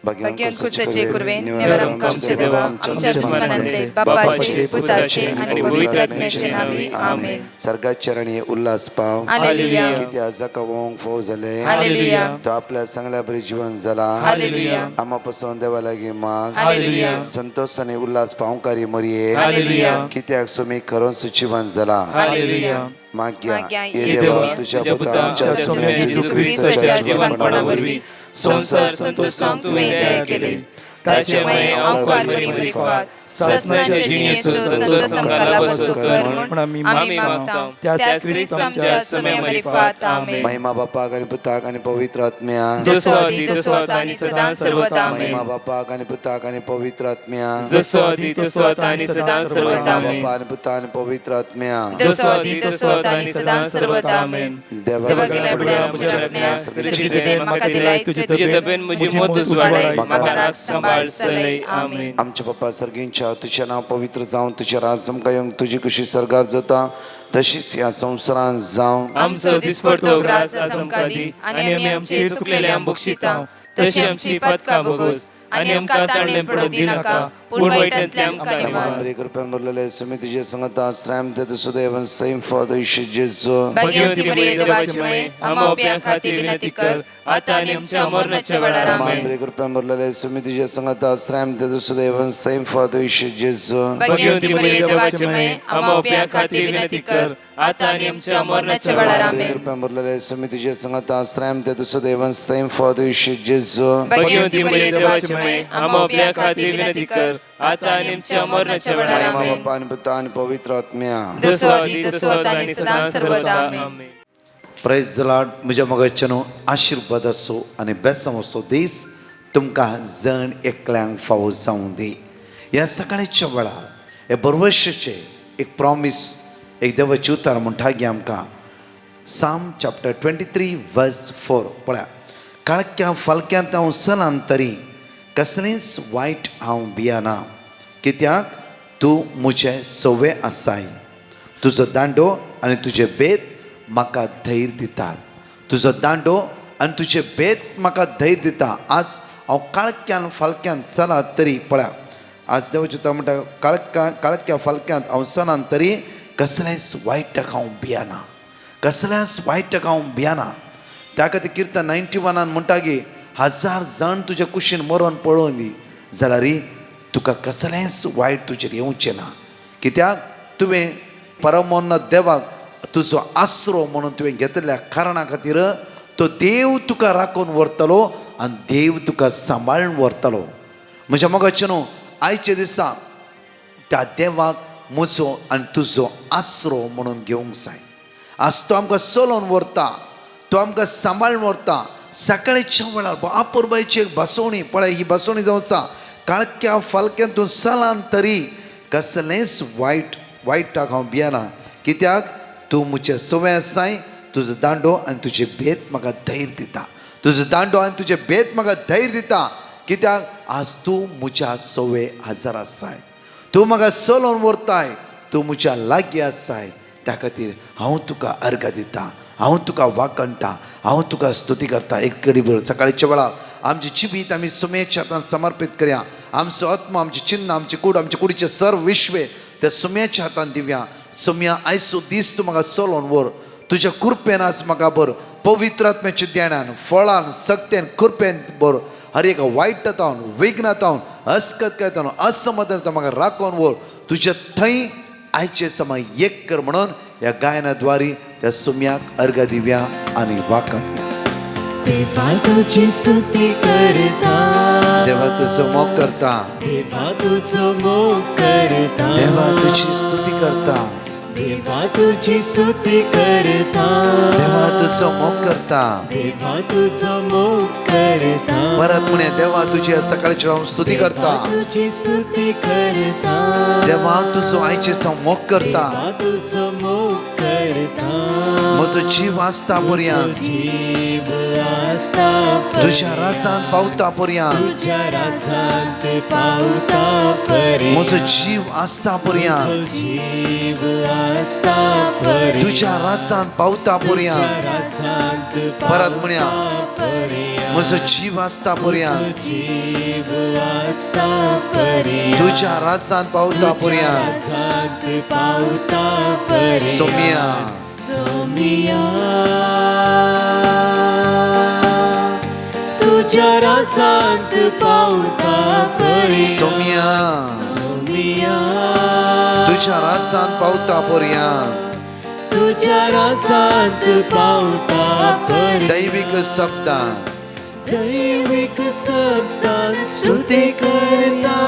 Bagian kusaचे Kurve निवारम आमचे देवा आमच्या दुश्मनांतले बापाचे पुताचे आणि पवित्र आत्म्याचे नावे आमेन. सर्गात चरणी उल्हास पाव हालेलुया किती जकावंक फाव झाले हालेलुया तो आपल्या चांगल्या बरी जीवन झाला हालेलुया आम्हापासून देवा लागी माग हालेलुया संतोष आणि उल्हास पावकारी मरिये हालेलुया कित्याक सुमी खरोच जीवन झाला हालेलुया. माग्या येशू तुझ्या पुता आमच्या सोन्या येशू ख्रिस्ताच्या जीवनपणावरवी संसार संतोषांक तुम्ही दया केले त्याच्यामुळे अंकार मरी फात ससनाच्या जिनेसो संतोष आमकाला बसो कर म्हणून आम्ही मागता त्याच ख्रिस्ताच्या समय मरी फात आमेन. महिमा बापाक आणि पुताक आणि पवित्र आत्म्या जसो आधी तसो आता आणि सदा सर्वदा आमेन. महिमा बापाक आणि पुताक आणि पवित्र आत्म्या जसो आधी तसो आता आणि सदा सर्वदा आमेन. बापा आणि पुता आणि पवित्र आत्म्या जसो आधी तसो आता आणि सदा सर्वदा आमेन. देवा गेल्या बड्या मुजरण्या सृष्टीचे देव म्हाका दिलाय तुझे दबेन मुझे मोतूस वाडाय म्हाका राख सांभाळ सलय आमेन. आमचे पप्पा सर्गींच्या तुझे नाव पवित्र जाऊन तुझे राज येऊन तुझी कशी सरकार जाता तशीच या संसारात जाऊन आमचो दिसपडतो ग्रास आमकादी आणि आम्ही आमचे चुकलेले आंबुक्षिता तशी आमची पदका बगोस आणि आमका ताणे पडो दिनाका पूर्ण वाईटांतले आमका निवार. बरे कृपेन भरलेले समितीचे संगत आश्रम ते सुदैवन सैम फादर जेजू भगवती मरिये देवाची माय आम्हा प्या खाती विनंती कर आता आणि आमच्या मरणाच्या वेळार आमेन. बरे कृपेन भरलेले समितीचे संगत आश्रम ते सुदैवन सैम फादर जेजू भगवती मरिये देवाची माय आम्हा प्या खाती विनंती कर आता आणि आमच्या मरणाच्या वेळार आमेन. कृपेन भरलेले समितीचे संगत आश्रम ते सुदैवन सैम फादर जेजू भगवती मरिये देवाची माय आम्हा प्या खाती विनंती कर आता आणि आमच्या मरणाच्या वेळार आमेन. बापा आणि पुता आणि पवित्र आत्म्या जसो आधी तसो आता आणि सदा सर्वदा आमेन. Praise the Lord. म्हज्या मोगाच्यानो आशिर्वाद असो आणि बेसम असो दीस तुमकां जण एकल्यांक फावो जावं दी. ह्या सकाळच्या वेळार हे बरवर्षाचे एक प्रॉमिस एक देवाची उतार म्हणटा गे आमकां साम चॅप्टर 23 वर्स 4 पळया. काळक्या फालक्यांत हांव चलां तरी कसलेंच वायट हांव भियेना कित्याक तूं म्हजें सवे आसाय. तुजो दांडो आनी तुजे बेत म्हाका धैर्य दितात. तुजो दांडो आनी तुजे बेत म्हाका धैर्य दिता. आज हांव काळक्यान फालक्यान चलां तरी पळया आज देवाचें उतर म्हणटा काळक्या फालक्यांत हांव चलां तरी कसलेंच वायटाक हांव भियेना कसल्याच वायटाक हांव भियेना. त्या खातीर किर्तन 91 म्हणटा गे 1000 जण तुज्या कुशीन मरोन पळोवन दी जाल्यार तुका कसलेंच वायट तुजेर येवचें ना. कित्याक तुवें परमोन्नत देवाक तुजो आसरो म्हणून तुवें घेतल्या कारणा खातीर तो देव तुका राखून व्हरतलो आनी देव तुका सांबाळून व्हरतलो. म्हज्या मोगाचे न्हू आयचे दिसा त्या देवाक म्हजो आनी तुजो आसरो म्हणून घेवंक जाय. आज तो आमकां चलोवन व्हरता तो आमकां सांबाळून व्हरता. सकाळीच्या वेळार अपुरबायची एक बसवणी पळय ही बसवणी जावं आसा काळक्या फालक्यान तूं चलां तरी कसलेंच वायटाक हांव भियेना कित्याक तूं म्हजें सवे आसाय. तुजो दांडो आनी तुजे भेत म्हाका धैर्य दिता. तुजो दांडो आनी तुजे भेत म्हाका धैर्य दिता कित्याक आज तूं म्हज्या सवे हजर आसाय. तूं म्हाका चलोवन व्हरताय. तूं म्हज्या लागीं आसाय. त्या खातीर हांव तुका अर्घ दिता. हांव तुका वाकणटा. हांव तुका स्तुती करता. एक कडी बरोबर सकाळच्या वेळार आमची जिवीत आमी सुमेच्या हातांत समर्पीत करया. आमचो आत्मा आमची चिन्ह आमची कूड आमचे कुडीचे सर्व विश्वे त्या सुम्याच्या हातांत दिवया. सुम्या आयचो दीस तूं म्हाका चलोवन व्हर. तुज्या कृपेन आज म्हाका भर पवित्र आत्म्याच्या देण्यान फळान सक्तेन कृपेन भर हर एक वायटातावन विघ्नातावन अस्कतकायतावन असमाधानातावन म्हाका राखोवन व्हर. तुज्या थंय आयचे समय एक कर म्हणून ह्या गायनाद्वारे त्या सुम्याक अर्घ दिवया आनी वाकण. देवा तुझी स्तुती करता. देवा तुझो मोग करता. देवा तुझो मोग करता. देवा तुझी स्तुती करता. देवा तुझी स्तुती करता. देवा तुझो मोग करता. देवा तुझो मोग करता. परत म्हणे देवा तुझी सकाळची हांव स्तुती करता. तुझी स्तुती करता. देवा तुझो आयचे हांव मोग करता. देवा तुझो मोग करता. म्हजो जीव आसता पर्यंत जीव आसता तुझ्या रासांत पावता पर्यंत तुझ्या रासांत पावता पर्यंत म्हजो जीव आसता पर्यंत जीव आसता पर्यंत तुझ्या रासांत पावता पर्यंत रासांत परत म्हणया पर्यंत म्हजो जीव आसता पर्यंत जीव आसता पर्यंत तुझ्या रासांत पावता पर्यंत रासांत पावता पर्यंत सोम्या सोमिया तुझ्या रासांत पावता पर्यंत सोम्या सोमिया तुझ्या रासांत पावता पर्यंत तुझ्या रासांत पावता पर्यंत दैविक शब्दान दैविक शब्दान स्तुती करता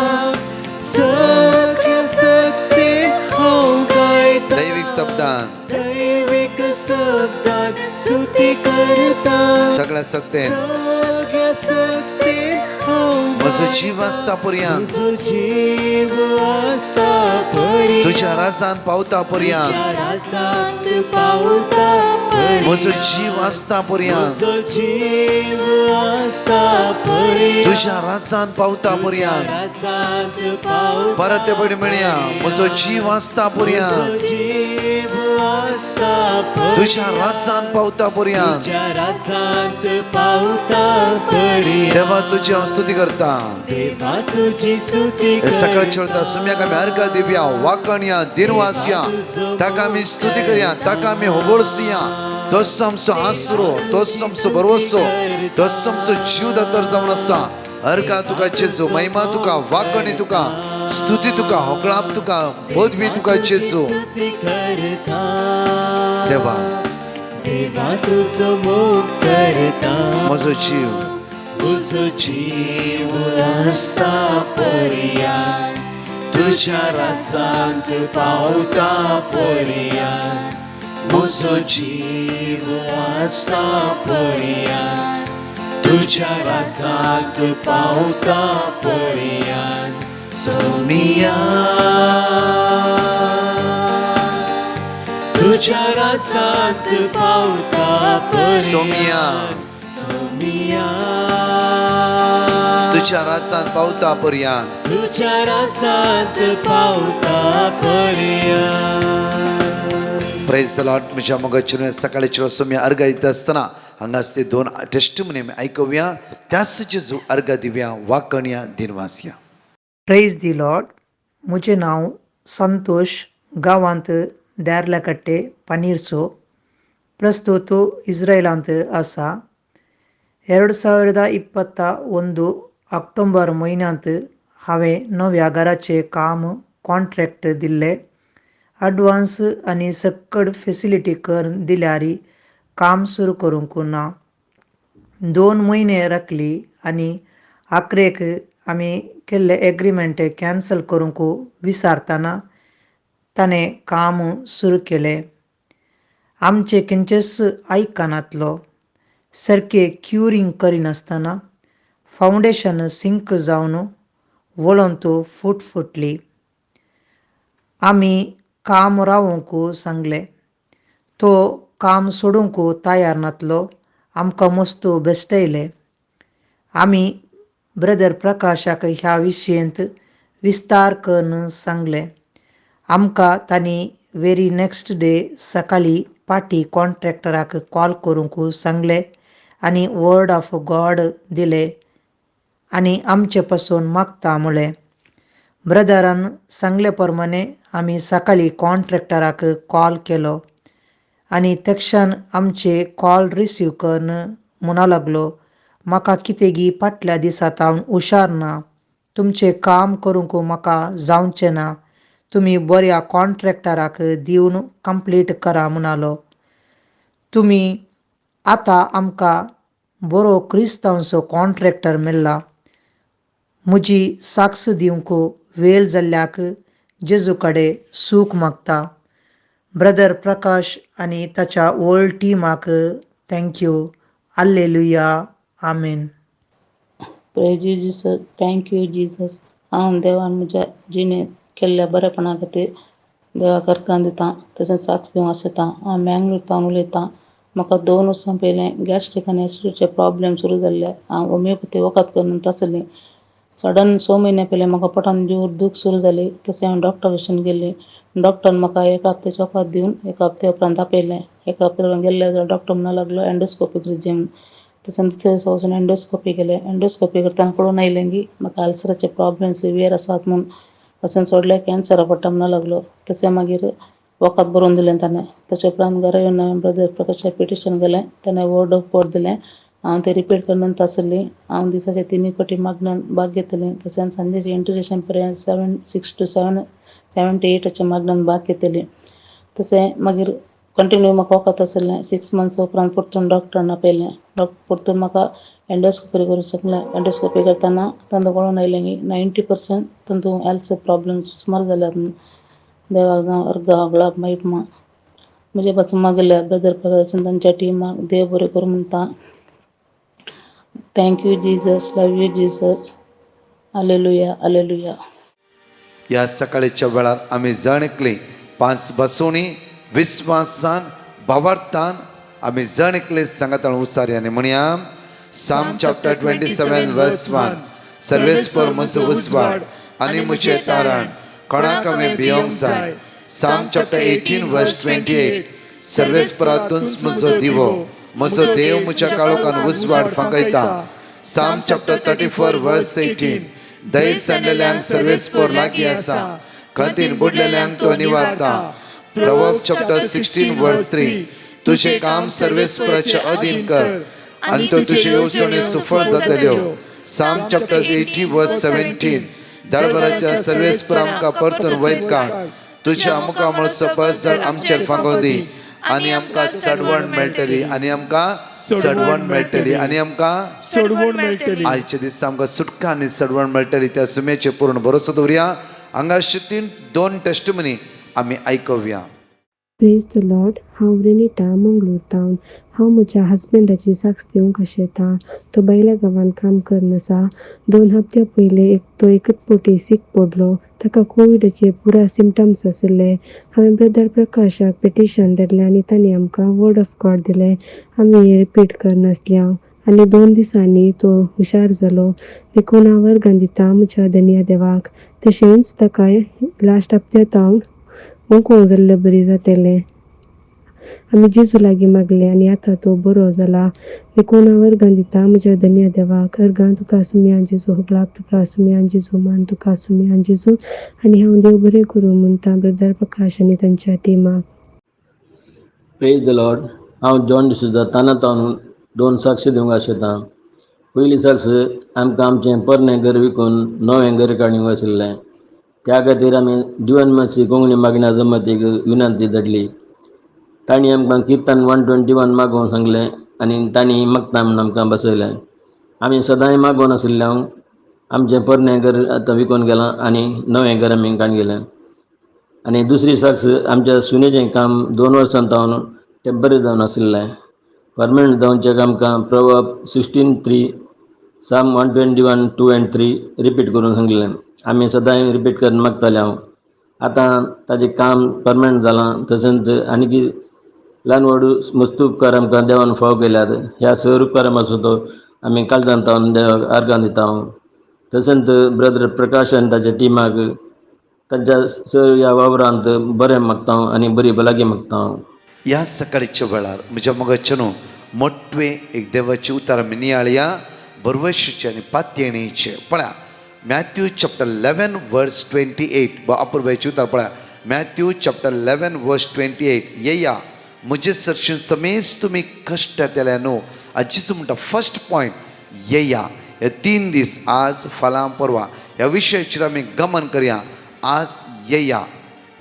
सगळ्या सत्तेत हांव गायता दैविक शब्दान दैविक शब्दान स्तुती करता सगळ्या सक्तेन सगळ्या सत्तेत हांव म्हजो जीव आसता पर्यंत तुझो जीव आसता पर्यंत तुझ्या रासांत पावता पर्यंत तुझ्या रासांत पावता पर्यंत म्हजो जीव आसता पर्यंत तुझो जीव आसता पर्यंत तुझ्या रासांत पावता पर्यंत रासांत पावता परत ते पडे म्हणया म्हजो जीव आसता पर्यंत जीव आसता पर्यंत तुझ्या रासांत पावता पर्यंत तुझ्या रासांत पावता पर्यंत देवा तुझी हांव स्तुती करता देवा तुझी स्तुती हे सगळं चलता सुम्याक आमी अर्घ दिवया वाकणया दिनवासया ताका आमी स्तुती करया ताका आमी होगोळसया तोच आमचो आसरो तोच आमचो भरवसो तोच आमचो जीव दातर जावन आसा अर्घा तुका जेजू महिमा तुका वाकणी तुका स्तुती तुका होगळाप तुका पदवी तुका जेजू स्तुती करता देवा देवा तुझो मोग करता म्हजो जीव तुझो जीव आसता पर्यंत तुझ्या रासांत पावता पर्यंत म्हजो जीव आसता पर्यंत तुझ्या रासांत पावता पर्यंत सोमिया तुझ्या रासांत पावता पर्यंत सोमिया सोमिया तुझ्या रासांत पावता पर्यंत तुझ्या रासांत पावता पर्यंत प्रेज द लॉर्ड म्हज्या मोगाचेर सकाळीच्यो सोम्या अर्घ दिता आसतना हांगाच ते दोन टेस्टमनी आमी आयकुया त्याच जेजू अर्घ दिवया वाकणया दिनवासया प्रेज दी लॉर्ड मुझे नाव संतोष गांवांत द्यारलाकट्टे पनीरसो ಪ್ರಸ್ತುತ ಇಸ್ರೇಲಾಂತ ಆಸ 2021 ऑक्टोबर महिन्यांत हांवें नव्या घराचें काम कॉन्ट्रॅक्ट दिल्लें एडवान्स आनी सकड फेसिलिटी कर दिल्यारी काम सुरू करूंक ना 2 म्हयने राखली आनी आखरेक आमी केल्ले एग्रीमेंट कॅन्सल करूंक विचारतना ताणें काम सुरू केलें आमचें खंयचेच आयकनातलो सारकें क्युरींग करिनासतना फावंडेशन सिंक जावन वळोंत फूट फुटली आमी काम रावोंक सांगलें तो काम सोडूंक तयार नासलो आमकां मस्तो बेश्टयलें आमी ब्रदर प्रकाशाक ह्या विशयेंत विस्तार करून सांगलें आमकां तांणी वेरी नेक्स्ट डे सकाळीं पाटी कॉन्ट्रॅक्टराक कॉल करूंक सांगलें आनी वर्ड ऑफ गॉड दिलें आनी आमचे पासून मागता म्हळें ब्रदरान सांगले प्रमाणे आमी सकाळीं कॉन्ट्रॅक्टराक कॉल केलो आनी तेक्षण आमचे कॉल रिसीव करून म्हणूं लागलो म्हाका कितेंगी फाटल्या दिसांत हांव हुशार ना तुमचें काम करूंक म्हाका जावचें ना तुमी बऱ्या कॉन्ट्रॅक्टराक दिवन कंप्लीट करा म्हणालो तुमी आतां आमकां बरो क्रिस्तांवचो कॉन्ट्रॅक्टर मेळ्ळा म्हजी साक्ष दिवंक वेळ जाल्ल्याक जेजू कडेन सूख मागता ब्रदर प्रकाश आनी ताच्या होल टिमाक thank you hallelujah amen praise you Jesus thank you Jesus हांव देवान म्हज्या जिणेंत केल्ल्या बरेपणा खातीर देवाक अर्कान दिता तशेंच साक्ष दिवंक आसता हांव मँगलोरतावन उलयतां म्हाका 2 वर्सां पयलें गॅस्ट्रीक आनी एसिडिटीचे प्रॉब्लेम सुरू जाल्ले हांव होमिओपॅथी वखद करून आसली सडन 6 म्हयने पयलें म्हाका पोटान जोर दूख सुरू जाली तशें हांव डॉक्टर भशेन गेली डॉक्टरान म्हाका 1 हप्त्याची वखद दिवन 1 हप्त्या उपरांत आपयलें 1 हप्त्या उपरांत गेल्ले जाल्यार डॉक्टर म्हणूंक लागलो एंडोस्कोपी करची म्हूण त्याच्यानंतर दुसऱ्या दिसा वचून एंडोस्कोपी केलें. एंडोस्कोपी करतना कळून आयलें की म्हाका आल्सराचे प्रॉब्लेम सिवियर आसात म्हूण. वचून सोडलें कॅन्सरा पडटा म्हणून लागलो. तशें मागीर वखद बरोवन दिलें ताणें. ताचे उपरांत घरा येवन हांवें ब्रदर प्रकाशाक पिटिशन केलें. ताणें वर्ड ऑफ गॉड दिलें. हांव तें रिपीट करनात आसली. हांव दिसाचे 3 फावटी मागणान भाग घेतलें. तशेंच सांजेची इंटरसेशन प्रेयर 6 to 7 to 8 मागणान भाग घेतली. तशें मागीर कंटिन्यू म्हाका वखद आसलें. 6 months उपरांत परतून डॉक्टरान आपयलें. परतून म्हाका एंडोस्कोपी करूंक शकलें. एंडोस्कोपी करतना तांकां कळून आयलें की 90% तातूंत हेल्थ प्रॉब्लेम सुमार जाल्यात म्हूण. देवाक जावं अर्घ हागळाक मागीर म्हजे पासून मागल्या ब्रदर प्रकाशान तांच्या टिमाक देव बरें करूं म्हणटा. Thank you Jesus, love you Jesus. Hallelujah hallelujah. या सकाळच्या वेळार आमी जाणकली 5 बसोवणी विस्वासान भावार्थान आमी जाणकले सांगाताळ उसार्याने म्हणया. Psalm chapter 27 verse 1. सर्वेस्पर म्हजो उजवाड आनी म्हजें तारण कोणाक हांवें भियोंक जाय. Psalm chapter 18 verse 28. सर्वेस्परांतूच म्हजो दिवो म्हजो देव म्हज्या काळोखान उजवाड फांकयता. Psalm chapter 34 verse 18. दय सांडलेल्यांक सर्वेस्पर लागीं आसा, खंतीन बुडलेल्यांक तो निवारता. Proverbs chapter 16 verse 3. तुझे काम सर्वेस्पराच्या अधीन कर आनी तो तुजे येवजणी सफळ जातल्यो. Psalm chapter 80 verse 17. दळभराच्या सर्वेस्पर आमकां परतून वयर काड. तुज्या आमकां म्हणसो बळजड आमचेर फांको दी आनी आमकां सडवण मेळटली आनी आमकां सडवण मेळटली आनी आमकां सोडवण मेळटली. आयचे दीस आमकां सुटका आनी सडवण मेळटली. त्या सुमेचे पूर्ण भरोसो दवरया. हांगाशी 2 टेस्टिमनी आमी आयकुया. Praise the Lord. हांव रेनिटा मंगळूर टावन. हांव म्हज्या हजबंडाची साक्ष दिवंक येता. तो बैला गांवांत काम करनासा. 2 हप्त्या पयलीं तो एकच पोटी सीक पडलो. ताका कोविडाचे पुरा सिम्टम्स आशिल्ले. हांवें ब्रदर प्रकाशाक पिटिशन धाडलें आनी तांणी आमकां वर्ड ऑफ गॉड दिलें. आमी हें रिपीट करनासल्या आनी 2 दिसांनी तो हुशार जालो. देखून हांव वर्गां दिता म्हज्या धन्य देवाक. तशेंच ताका लास्ट हप्त्यांत हांव ओंकोवंक जाल्लें बरी जातलें. आमी जेजू लागीं मागलें आनी आतां तो बरो जाला. देखून हांव वर्गां दिता म्हज्या धन्य देवाक. अर्गां तुका आसुमियान जेजू, हुबळाक तुका आसुमियान जेजू, मान तुका आसुमियान जेजू. आनी हांव देव बरें करूं म्हणटा ब्रदर प्रकाश आनी तांच्या टिमाक. Praise the Lord. हांव जॉन डिसुजा तानातावन 2 साक्ष दिवंक आशेतां. पयली साक्ष आमकां आमचें पोरणें घर विकून नवें घर काडूंक आशिल्लें. त्या खातीर आमी डिवाइन मर्सी कोंकणी मागण्या जमातीक विनंती धाडली. तांणी आमकां किर्तन 121 मागोवंक सांगलें आनी तांणी मागता म्हूण आमकां बसयलें. आमी सदांय मागोवन आशिल्ल्यान आमचें पोरणें घर आतां विकून गेलां आनी नवें घर आमी काडून गेलें. आनी दुसरी साक्ष आमच्या सुनेचें काम 2 वर्सां जावन टेम्पररी जावन आशिल्लें. परमनंट जावचें आमकां Proverbs 16:3, Psalm 121 2 and 3 रिपीट करून सांगलें. आमी सदांय रिपीट करून मागताले. हांव आतां ताजें काम परमनंट जालां. तशेंच आनीक ल्हान व्हडू मस्त उपकार आमकां देवान फाव केल्यात. ह्या सर उपकारा पासून तो आमी काळजांत तावन देवाक आर्गां दिता. तशेंच ब्रदर प्रकाश आनी ताच्या टिमाक तांच्या सर ह्या वावरांत बरें मागता आनी बरी भलायकी मागता. या सकाळच्या वेळार म्हज्या मोगाचेनो मोठवे एक देवाचे उतार आमी नियाळया. बरवशीचे आनी पातयेणीचे पळया. मॅथ्यू चॅप्टर 11 वर्स 28. अपूर्वाचे उतार पळया. मॅथ्यू चॅप्टर 11 वर्स 28. येया म्हजे सरशीन समेज तुमी कश्ट येतले न्हू. आजीच म्हणटा फर्स्ट पॉयंट येया. हे 3 दीस आज फाल्यां परवा ह्या विशयाचेर आमी गमन करया. आज येया,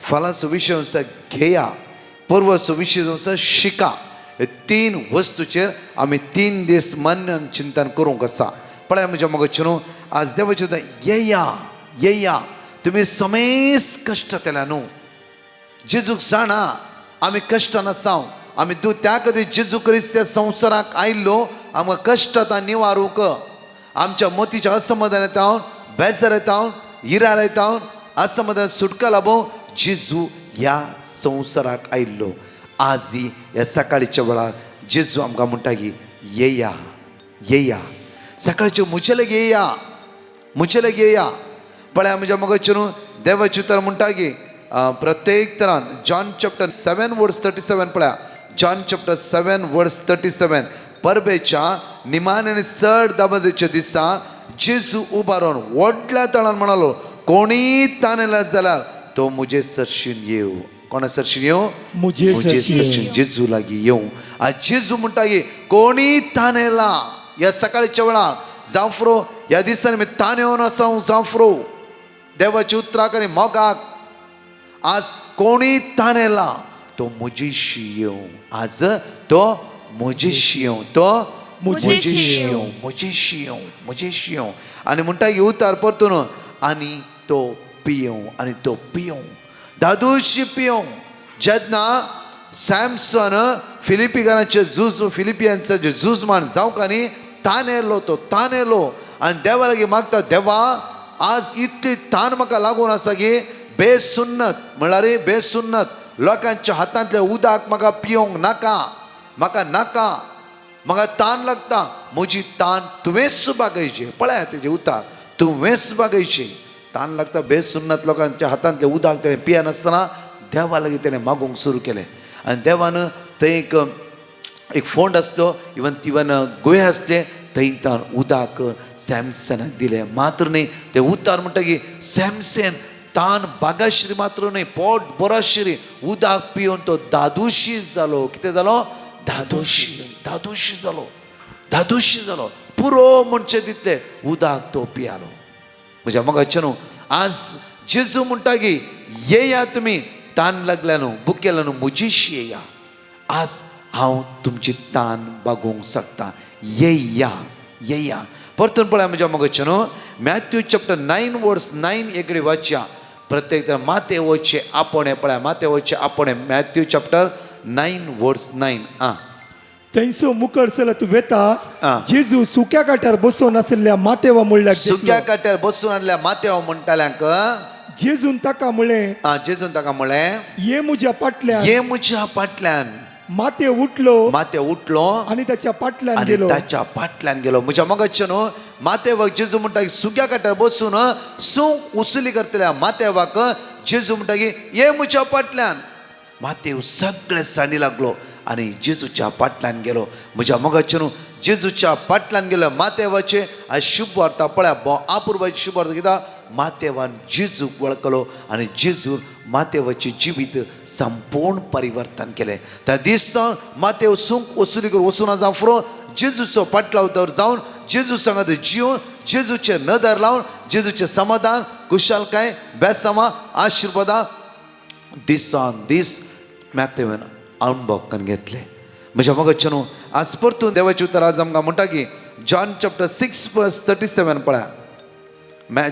फाल्यांचो विशय आसा घेया, परवाचो विशय आसा शिका. हे 3 वस्तूचेर आमी 3 दीस मन चिंतन करूंक आसा. पळय म्हज्या मोगाचेनो आज देवाचे येया येया तुमी समेज कश्ट येतले न्हू. जेजूक जाणा आमी कश्टान आसाव. आमी त्या खातीर जेजू क्रिस्त ह्या संवसाराक आयिल्लो आमकां कश्ट आतां निवारूंक. आमच्या मतीच्या असमाधान येता, बेजार येता, हिरार येता, असमाधान सुटका लाभो जेजू ह्या संवसाराक आयिल्लो. आज ह्या सकाळच्या वेळार जेजू आमकां म्हणटा की येया येया. सकाळचे म्हजे लागीं येया, म्हजे लागीं येया. पळया म्हज्या मोगाचेर देवाचे उतर म्हणटा की प्रत्येक तरान जॉन चॅप्टर 7 वर्स 37 पळया. जॉन चॅप्टर 7 वर्स 37. परबेच्या निमाणे आनी चड दाबादेच्या दिसा जेजू उबा रावन व्हडल्या तळान म्हणालो, कोणी ताणेला जाल्यार तो मुजे सरशीन येव. कोणा सरशीन येव? मुझे सरशीन. जेजू लागीं येव. आज जेजू म्हणटा की कोणी ताणेला. ह्या सकाळच्या वेळार जावफ्रो ह्या दिसांनी मी ताण येवन आसा जावफ्रो देवाची उतराक आनी मोगाक. आज कोणी ताणेला तो मुजेशी येव. आज तो मुजेशी येव. तो मुजेशी येव. मुजेशी येव. मुजेशी येव. आनी म्हणटा की उतार परतून आनी तो पियोव. आनी तो पियोव. दादूशी पियोव. जेन्ना सॅमसन फिलिपियनाचे फिलिपियनचे जे झुजमान जावंक आनी ताण येयलो तो ताण येयलो आनी देवा लागीं मागता, देवा आज इतली ताण म्हाका लागून आसा की बेसुन्नत म्हळ्यार बेसुन्नत लोकांच्या हातांतले उदक म्हाका पियोंक नाका. म्हाका नाका. म्हाका ताण लागता. म्हजी ताण तुवेंच बागयची. पळया तेजे उतार, तुवेंच बागयची. ताण लागता बेसुन्नत लोकांच्या हातांतले उदक तेणें पियनासतना देवा लागीं तेणें मागूंक सुरू केलें. आनी देवान थंय एक फोंड आसलो, इवन गुहे आसले, थंय ताण उदक सॅमसनाक दिलें. मात्र न्ही ते उतार म्हणटा की सॅमसन ताण बागाश्री मात्र न्ही, पोट बरोश्री उदक पिवन तो दादूशी जालो. कितें जालो? दादूशी जालो. दादूशी जालो. पुरो म्हणचे तितले उदक तो पियालो. म्हज्या मोगाचे न्हू, आज जेजू म्हणटा की येया तुमी ताण लागल्या न्हू, बुकेला न्हू, मुजीशी येया. आज हांव तुमची ताण बागोवंक शकता. येया. परतून पळया म्हज्या मोगाचे न्हू, मॅथ्यू चॅप्टर 9 वर्स 9 एकडे वाचया. प्रत्येक माते वयचे आपणे. पळया माते वयचे आपणे. मॅथ्यू चॅप्टर 9 वर्स 9. थंयसो मुखार चलत आ. वेता जेजू सुक्या काट्यार बसून आसलेल्या मातेवा म्हणल्यार सुक्या काट्यार बसून आसल्या मातेव म्हणटाल्यांक जेजून ताका म्हळें, जेजून ताका म्हळें, ये म्हज्या फाटल्यान. ये म्हज्या फाटल्यान. माते उठलो आनी ताच्या फाटल्यान आनी गेलो. ताच्या फाटल्यान गेलो. म्हज्या मोगाचे न्हू, मातेवाक जेजू म्हणटा की सुक्या काट्यार बसून सूंक उसुली करतल्या मातेवाक जेजू म्हणटा की ये म्हज्या फाटल्यान. मातेव सगळे सांडी लागलो आनी जेजूच्या फाटल्यान गेलो. म्हज्या मोगाचे न्हू, जेजूच्या फाटल्यान गेलो मातेवाचे. आज शुभ वार्ता पळया, आपुर्बाची शुभ वार्ता कित्याक मातेवान जेजूक वळखलो आनी जेजून मातेवाची जिवीत संपूर्ण परिवर्तन केलें. त्या दिसा मातेव सूंक वसुली करून वचून जावं जेजूचो फाटलाव जावन जेजू सांगात जिवन जेजूचे नदर लावन जेजूचे समाधान, कुशलकाय, बेसमा, आशिर्वादा दिसान दीस मातेवान अनुभव करून घेतले. म्हज्या मोगाचे न्हू, आज परतून देवाचे उतर आज आमकां म्हणटा की जॉन चॅप्टर 6 वर्स 37 पळया.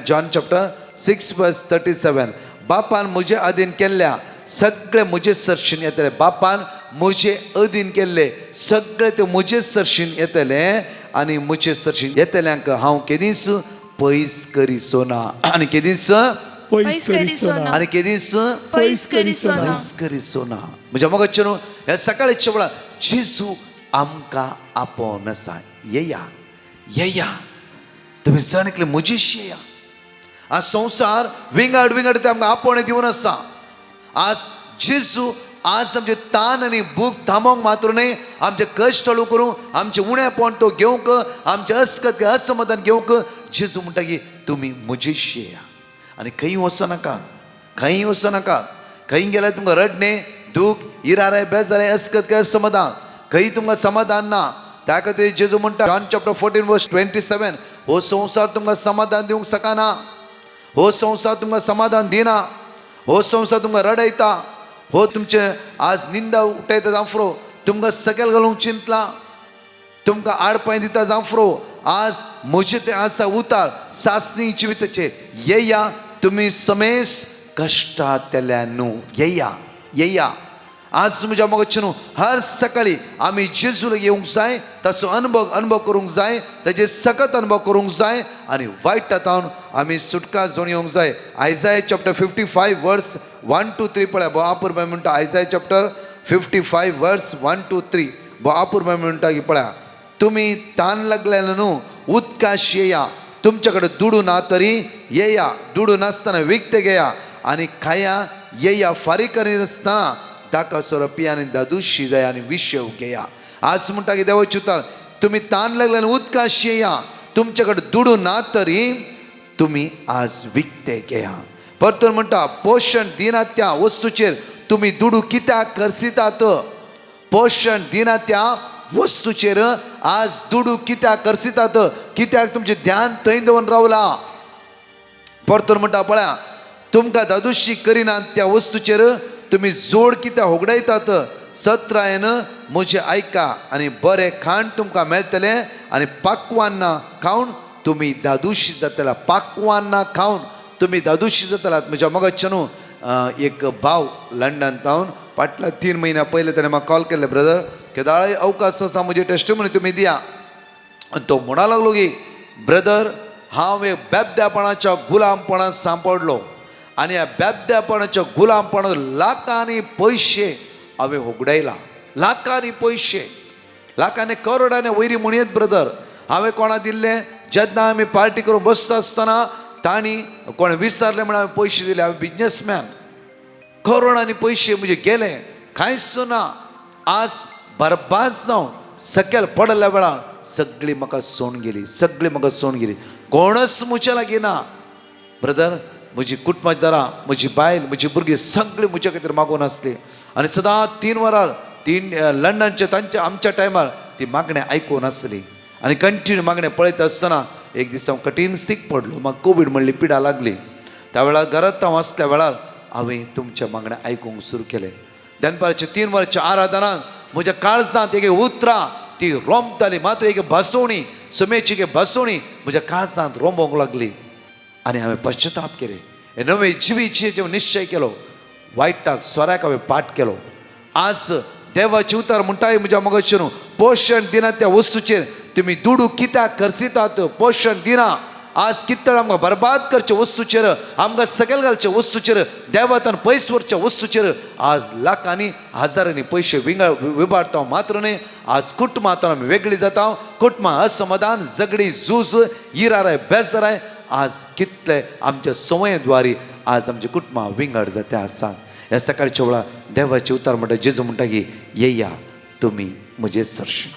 जॉन चॅप्टर 6 वर्स 37. बापान म्हजे अधीन केल्ल्या सगळे म्हजे सरशीन येतले. बापान म्हजे अधीन केल्ले सगळे ते म्हजे सरशीन येतले आनी म्हजे सरशीन येतल्यांक हांव केदींच पयस करिसो ना. आनी केदींच पयस करिसो ना. आनी केदींच पयस करिसो ना. पयस करिसो ना. म्हज्या मोगाचे न्हू, ह्या सकाळच्या वेळार जेजू आमकां आपोवन आसा. येया. तुमी सण केले म्हजीशी येया. आज संवसार विंगड ते आमकां आपोवणें दिवन आसा. आज जेजू आज आमचे ताण आनी भूक थांबोवंक मात्र न्ही, आमचे कश्ट हळू करूंक, आमचे उणेपण तो घेवंक, आमचे अस्कत असमाधान घेवंक जेजू म्हणटा की तुमी म्हजीशी येया. आनी खंय वचनाकात. खंय गेल्यार तुमकां रडणे, दूख, इरारे, बेजारे, अस्कत असमाधान, खंय तुमकां समाधान ना. त्या खातीर जेजू म्हणटा जॉन चॅप्टर 14 वर्स 27, हो संवसार तुमकां समाधान दिवंक शकना. हो संवसार तुमकां समाधान दिना. हो संवसार तुमकां रडयता. हो तुमचे आज निंदा उठयता जावं तुमकां सकयल घालूंक चिंतला, तुमकां आडपाय दिता जावं आज म्हजे ते आसा उतार सासणी जिविताचे. येया तुमी समेस कश्टांतल्यान न्हू. येया. आज म्हज्या मोगाचे न्हू, हर सकाळी आमी जेजूला येवंक जाय, ताचो अनुभव करूंक जाय, ताचे सकत अनुभव करूंक जाय आनी वायट हातावन आमी सुटका जोड येवंक जाय. आयजाया चॅप्टर 55 वर्स 1 to 3 पळया. बो आपुरबाय म्हणटा आयजाया चॅप्टर 55 वर्स 1 to 3. बो आपुरबाय म्हणटा की पळया, तुमी ताण लागलेलो न्हू, उदकाशी येया. तुमचे कडेन दुडू ना तरी येया. दुडू नासतना विकते घेया आनी खाया. येया फारीक करिनासतना ताका सोरो पिया आनी दादूशी जाय आनी विशेव घेया. आज म्हणटा की देवाचे उतर तुम्ही ताण लागल्याने उदकाशी येया, तुमच्याकडे दुडू ना तरी तुम्ही आज विकते घेया. परतून म्हणटा पोषण दिना त्या वस्तूचेर तुम्ही दुडू कित्याक करसितात. पोषण दिना त्या वस्तूचेर आज दुडू कित्याक करसितात, कित्याक तुमचे ध्यान थंय दवरून रावला. परतून म्हणटा पळया तुमकां दादुशी करिना त्या वस्तूचेर तुम्ही जोड कित्याक होगडायतात. सत्रायन म्हजें आयका आनी बरें खाण तुमकां मेळटलें आनी पाकवान्ना खावन तुम्ही दादुशी जातला. पाकवान्ना खावन तुम्ही दादुशी जातलात. म्हज्या मोगाच्या न्हू एक भाव लंडन तावन फाटल्या 3 म्हयन्या पयले ताणें म्हाका कॉल केल्ले, ब्रदर केदाळे अवकाश आसा म्हजी टेस्टिमोनी तुमी दिया. आनी तो म्हणा लागलो की ब्रदर हांव एक बेबद्यापणाच्या गुलामपणांत सांपडलो आनी ह्या बेबद्यापणाच्या गुलामपणांत लाखांनी पयशे हांवें होगडायला. लाखांनी पयशे, लाखांनी करोडांनी वयरी म्हणयत ब्रदर. हांवें कोणा दिल्ले जेन्ना आमी पार्टी करून बसता आसतना तांणी कोण विचारले म्हण हांवें पयशे दिले. हांवें बिजनेसमॅन, करोडांनी पयशे म्हजे गेले कांयच ना. आज बरबाद जावन सकयल पडल्या वेळार सगळी म्हाका सोडून गेली, सगळी म्हाका सोडून गेली. कोणच म्हज्या लागीं ना ब्रदर. म्हजी कुटुंबदारां, म्हजी बायल, म्हजी भुरगीं सगळीं म्हजे खातीर मागून आसली. आनी सदां 3 वरां लंडनचे तांच्या आमच्या टायमार ती मागणें आयकून आसली आनी कंटिन्यू मागणें पळयता आसतना एक दीस हांव कठीण सीक पडलो. म्हाका कोवीड म्हणली पिडा लागली. त्या वेळार घरांत हांव आसल्या वेळार हांवें तुमच्या मागणें आयकूंक सुरू केलें. दनपारच्या 3 वरांच्या आराधनांत म्हज्या काळजांत एक उतरां ती रोमताली, मात्र एक भासवणी, समेची एक भासवणी म्हज्या काळजांत रोमोंक लागली आनी हांवें पश्चाताप केलें. हे नवे जिवीचे निश्चय केलो. वायटाक स्वराक हांवें पाठ केलो. आज देवाचे उतार म्हणटाय म्हज्या मोगाचेर पोषण दिना त्या वस्तूचेर तुम्ही दुडू कित्याक करसितात. पोषण दिना आज कितळ आमकां बरबाद करचे वस्तूचेर, आमकां सकयल घालचे वस्तूचेर, देवातान पयस व्हरच्या वस्तूचेर आज लाखांनी हजारांनी पयशे विबाडता. मात्र न्ही आज कुटुंबांतून आमी वेगळी जाता. कुटुंबां असमाधान, झगडी, झूज, इराराय, बेजाराय आज कितले आमच्या संवयद्वारी आज आमच्या कुटुंबां विंगड जाता आसात. ह्या सकाळच्या वेळार देवाचे उतार म्हणटा जेजू म्हणटा की येया तुमी म्हजे सरशीण.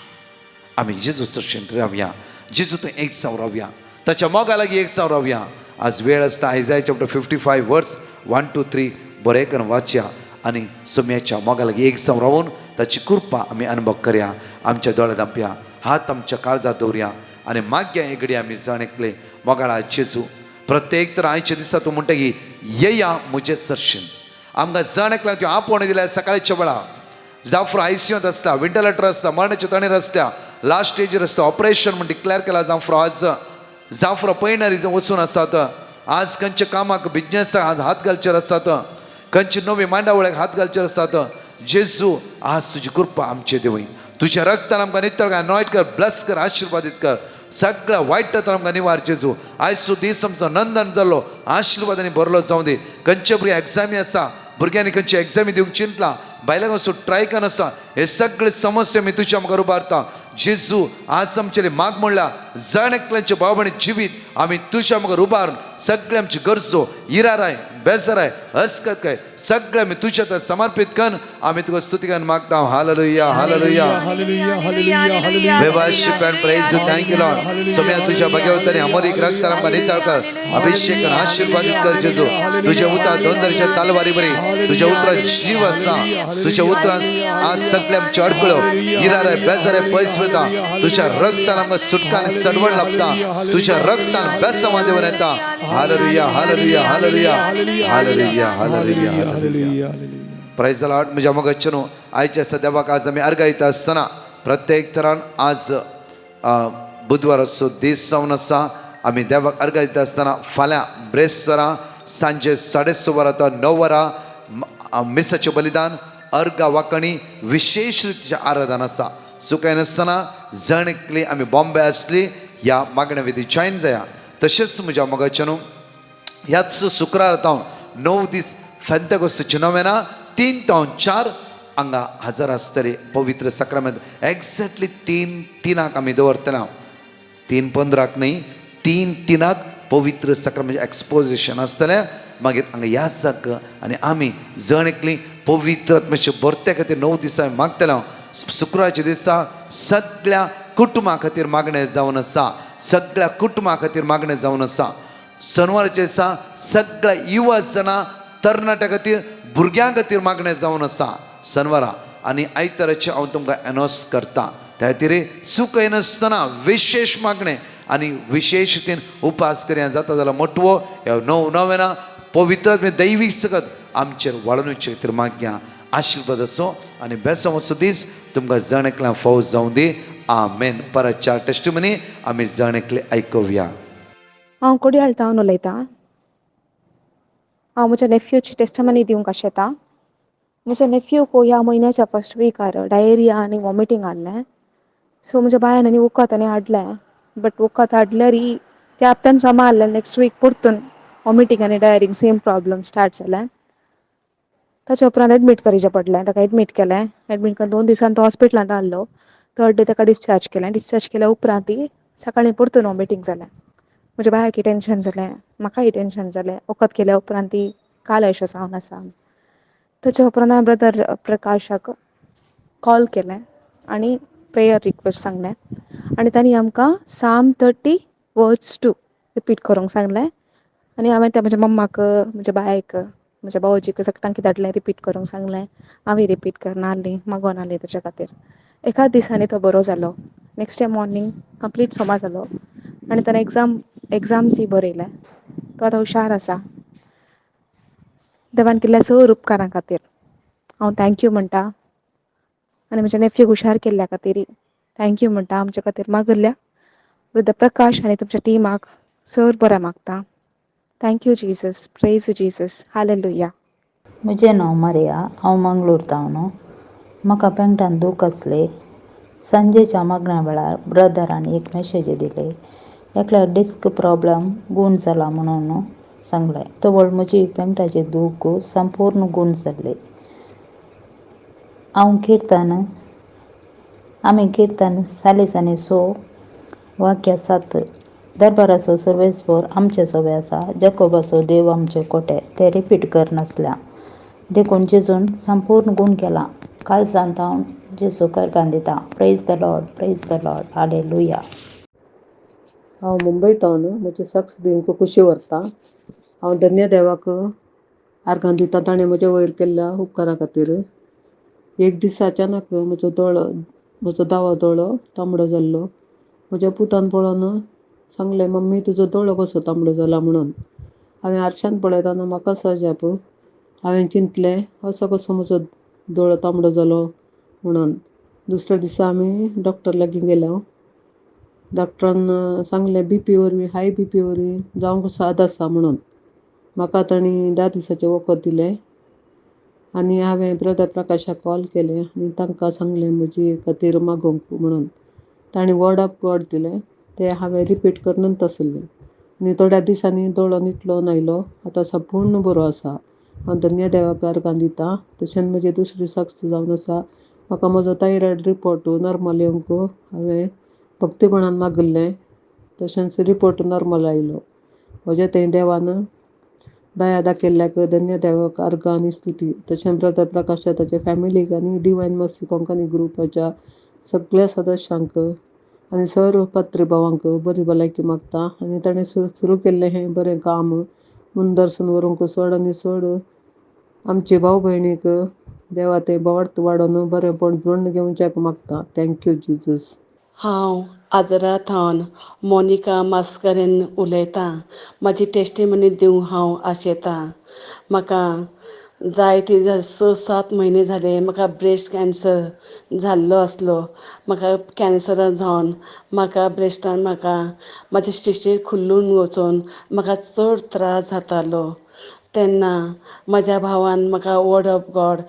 आमी जेजू सरशीण रावया. जेजू थंय एक जावन रावया. ताच्या मोगा लागीं एक जावन रावया. आज वेळ आसता आयजाया चॅप्टर 55 वर्स 1 to 3 बरें करून वाचया आनी सोम्याच्या मोगा लागीं एक जावन रावून ताची कृपा आमी अनुभव करया. आमच्या दोळे धांपया, हात आमच्या काळजार दवरया आनी मागया एक घडी आमी जाण एकले मोगाळा जेजू. प्रत्येक तर आयच्या दिसा तूं म्हणटा की येया म्हजे सरशीण. आमकां जाण एकल्या त्यो आपोवण दिल्या सकाळच्या वेळार. जाफर आयसीयूंत आसता, वेंटिलेटर आसता, मरणाच्या तणेर आसता, लास्ट स्टेजीर आसता, ऑपरेशन म्हण डिक्लेअर केला जाफर. आज जाफर पयणारी वचून आसात. आज खंयच्या कामाक बिजनेसाक हात घालचेर आसात, खंयचे नवी मांडावळ्याक हात घालचेर आसात. जेजू आज तुजी कृपा आमचे देवय. तुज्या रक्तान आमकां नितळ नॉयट कर, ब्लस कर, आशिर्वादीत कर. सगळ्या वायटांतून आमकां निवार जेजू. आयज दीस आमचो नंदन जाल्लो आशिर्वादांनी भरलो जावं दी. खंयचे भुरगे एग्जामी आसा, भुरग्यांनी खंयची एग्जामी दिवंक चिंतला, बायलांक असो ट्रायकान आसा, हे सगळे समस्या मी तुज्या आमकां उबारता. जेजू आज आमचे माग म्हणला जण एकल्यांचे भावभणी जिवीत आमी तुज्या आमकां उबारून सगळे आमची गरजो, इराराय, बेजाराय, अस्कत काय सगळे आमी तुज्या समर्पित करून आमी तुका स्तुती करून मागता. Hallelujah, hallelujah, we worship and praise you. Thank you Lord. सोम्या तुज्या भगवंतानी अमोरीक रक्तान आमकां नितळ कर, अभिषेक कर, आशीर्वादित कर जेजू. तुज्या उतरां दोंदरच्या तलवारी बरी, तुज्या उतरां जीव आसा, तुज्या उतरां आज सगळे आमचे अडकळो, इराराय, बेजाराय पयस वता. तुज्या रक्तान आमकां सुटका आनी सडवण लागता. तुज्या रक्तान बेसमा देवन येता. Hallelujah, hallelujah, hallelujah, hallelujah, hallelujah, hallelujah. Praise the Lord. म्हज्या मोगाचे न्हू आयच्या आसा देवाक आज आमी अर्गायता आसतना प्रत्येक तरान आज बुधवार असो दीस जावन आसा. आमी देवाक अर्गायता आसतना फाल्यां ब्रेस्तारा सांजे 6:30 वरां तो 9 वरां मिसाचें बलिदान, अर्गा वांकणी, विशेष रितीचें आराधन आसा. सुकाय नासतना जण एकली आमी बॉम्बे आसली ह्या मागण्या विधी जॉयन जाया. तशेंच म्हज्या मोगाचे न्हू ह्याच शुक्रार तावन 9 दीस फेंतेकोस्ताची नोवेना 3 to 4 हांगा हजर आसतली. पवित्र सक्रामेंत एक्झॅक्टली 3:03 आमी दवरतले. 3:15 न्ही, 3:03 पवित्र सक्रामेंट एक्सपोजिशन आसतलें. मागीर हांगा याद जाक आनी आमी जण एकली पवित्र आत्म्याचे बर्ते खातीर 9 दीस आमी मागतले. शुक्रारच्या दिसा सगळ्या कुटुंबा खातीर मागणें जावन आसा, सगळ्या कुटुंबा खातीर मागणें जावन आसा. शनिवाराचे दिसा सगळ्या युवा जनां तरणाट्या खातीर भुरग्यां खातीर मागणें जावन आसा शनिवारा. आनी आयताराचे हांव तुमकां अनाउन्स करता. त्या खातीर सुख येनासतना विशेष मागणें आनी विशेष रितीन उपास करिया जाता जाल्यार मोटवो ह्या नवेना पवित्र दैवीक सगत आमचेर वाडून वयचे खातीर मागया. आशिर्वाद असो आनी बेसांव असो दीस तुमकां जण एकल्यां फावो जावं दी. आमेन. परत 4 टेस्टिमनी आमी जण एकले आयकुया. हांव कोडयाळ तावन उलयतां. हांव म्हज्या नेफ्यूची टेस्टमनी दिवंक आशेतां. म्हज्या नेफ्यूक ह्या म्हयन्याच्या फर्स्ट विकार डायरिया आनी वॉमिटींग आसलें. सो म्हज्या बायन आनी वखद आनी हाडलें. बट वखद हाडल्यारय त्या हप्त्यान सांबाळलें. नेक्स्ट वीक परतून वॉमिटींग आनी डायरींग सेम प्रॉब्लम स्टार्ट जालें. ताच्या उपरांत एडमीट करचें पडलें. ताका एडमीट केलें. एडमीट करून 2 दिसान तो हॉस्पिटलांत आहलो. 3rd डे ताका डिस्चार्ज केलें. डिस्चार्ज केल्या उपरांतय सकाळीं परतून वॉमिटींग जालें. म्हज्या बायाकय टेन्शन जालें, म्हाकाय टेन्शन जालें. वखद केल्या उपरांतय काल अशें जावन आसा. ताच्या उपरांत हांवें ब्रदर प्रकाशाक कॉल केलें आनी प्रेयर रिक्वेस्ट सांगलें. आनी तांणी आमकां Psalm 30 वर्ड्स 2 रिपीट करूंक सांगलें. आनी हांवें तें म्हज्या मम्माक, म्हज्या बायक, म्हज्या भावजीक सगळ्यांक कितें धाडलें रिपीट करूंक सांगलें. हांवें रिपीट करना आहलीं, मागोन आहलीं ताच्या खातीर. एकाच दिसांनी तो बरो जालो. Next day morning complete Soma जालो. आनी ताणें एग्जाम्सूय बरयले. तो आतां हुशार आसा. देवान केल्ल्या सर उपकारां खातीर हांव थँक्यू म्हणटा. आनी म्हज्या नेफ्यूक हुशार केल्ल्या खातीर थँक्यू म्हणटा. आमचे खातीर मागिल्ल्या ब्रदर प्रकाश आनी तुमच्या टिमाक सर बरें मागता. Thank you Jesus. Praise you Jesus. Hallelujah. म्हजें नांव मारिया. हांव मंगळूर तावन. म्हाका पेंगटान दूख आसलें. सांजेच्या मागण्या वेळार ब्रदरान एक मॅसेज दिली. एकल्यार डिस्क प्रॉब्लम गूण जाला म्हणून सांगलें. तवळ म्हजी पेंगटाची दूख संपूर्ण गूण जाल्ली. आमी कीर्तन सालीस आनी 6 वाक्य 7 दरबाराचो सर्वेस फोर आमचे सवे आसा. जॅकोबाचो देव आमचे कोटे ते रिपीट करनासल्या. देखून जेजून संपूर्ण गूण केला. काळजांत हांव जेजू करगान दिता. Praise the Lord, praise the Lord. Hallelujah. हांव मुंबय तावन म्हजे सक्स दिवंक खुशी व्हरतां. हांव धन्य देवाक आर्गां दितां ताणें म्हजे वयर केल्ल्या उपकारा खातीर. एक दीस अचानक म्हजो दावो दोळो तांबडो जाल्लो. म्हज्या पुतान पळोवन सांगलें, मम्मी तुजो दोळो कसो तांबडो जाला म्हणून. हांवें आरशान पळयतना म्हाकाच अजाप. हांवें चिंतलें असो कसो म्हजो दोळो तांबडो जालो म्हणून. दुसऱ्या दिसा आमी डॉक्टर लागीं गेलो. डॉक्टरान सांगलें BP वरवीं हाय BP वरवीं जावंक साद आसा म्हणून. म्हाका तांणी 10 दिसाचें वखद दिलें. आनी हांवें ब्रदर प्रकाशाक कॉल केलें आनी तांकां सांगलें म्हजे खातीर मागोवंक म्हणून. तांणी वर्ड ऑफ गॉड दिलें. तें हांवें रिपीट करनच आसलें. आनी थोड्या दिसांनी दोळो निटलो आयलो. आतां संपूर्ण बरो आसा. हांव धन्य देवाक आर्गां दितां. तशेंच म्हजी दुसरी सक्स जावन आसा. म्हाका म्हजो थायरॉयड रिपोर्ट नॉर्मल येवंक हांवें भक्तीपणान मागिल्लें. तशेंच रिपोर्ट नॉर्मल आयलो. म्हजें थंय देवान दया दाखयल्ल्याक धन्य देवाक आर्गां आनी स्तुती. तशेंच ब्रदर प्रकाशा ताच्या फॅमिलीक आनी डिवायन मर्सी कोंकणी ग्रुपाच्या सगळ्या सदस्यांक आनी सर पात्री भावांक बरी भलायकी मागता. आनी ताणें सुरू केल्लें हें बरें काम मुनदर्शन व्हरूंक चड आनी चड आमचे भाव भयणीक देवा तें वाडोवन बरेंपण जोडून घेवच्याक मागता. Thank you Jesus. हांव आजरा थावन मोनिका मास्करेन उलयतां. म्हाजी टेस्टिमनी दिवंक हांव आशेतां. म्हाका जायते 6-7 म्हयने जाले म्हाका ब्रेस्ट कॅन्सर जाल्लो आसलो. म्हाका कॅन्सर जावन म्हाका ब्रेस्टान म्हाजे शिशीर खुल्लून वचून म्हाका चड त्रास जातालो. तेन्ना म्हज्या भावान म्हाका वर्ड ऑफ गॉड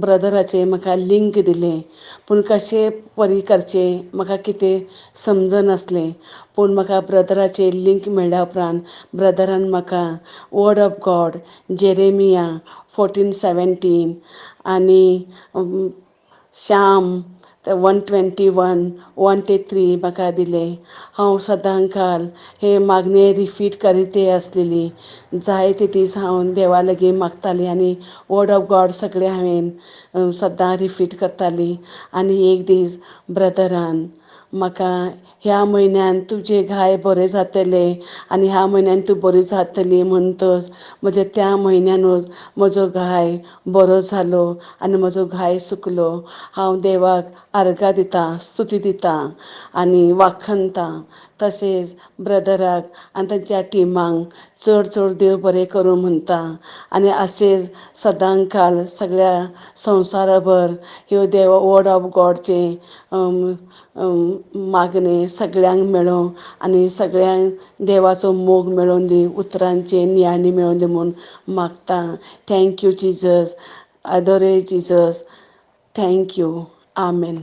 ब्रदराचें म्हाका लिंक दिलें. पूण कशें परी करचें म्हाका कितें समजनासलें. पूण म्हाका ब्रदराचें लिंक मेळ्ळ्या उपरांत ब्रदरान म्हाका वर्ड ऑफ गॉड जेरेमिया 14:17 आनी शाम 121, 1-3 म्हाका दिलें. हांव सदां काल हे मागणे रिपीट करीत आसलेली. जायते दीस हांव देवा लागीं मागतालीं आनी वर्ड ऑफ गॉड सगळें हांवें सदां रिपीट करतालीं. आनी एक दीस ब्रदरान म्हाका ह्या म्हयन्यान तुजे घाय बरें जातले आनी ह्या म्हयन्यान तूं बरी जातली म्हणटच म्हजे त्या म्हयन्यानूच म्हजो घाय बरो जालो आनी म्हजो घाय सुकलो. हांव देवाक आर्गां दितां, स्तुती दितां आनी वाखणटां. तशेंच ब्रदराक आनी तांच्या टिमांक चड चड देव बरें करूं म्हणटा आनी अशेंच सदां काल सगळ्या संवसाराभर ह्यो देव वर्ड ऑफ गॉडचे मागणी सगळ्यांक मेळों आनी सगळ्यांक देवाचो मोग मेळोवन दी, उतरांचे नियाणी मेळोवन दी म्हूण मागतां. थँक्यू जिजस, आदोरे जिजस, थँक्यू, आमेन.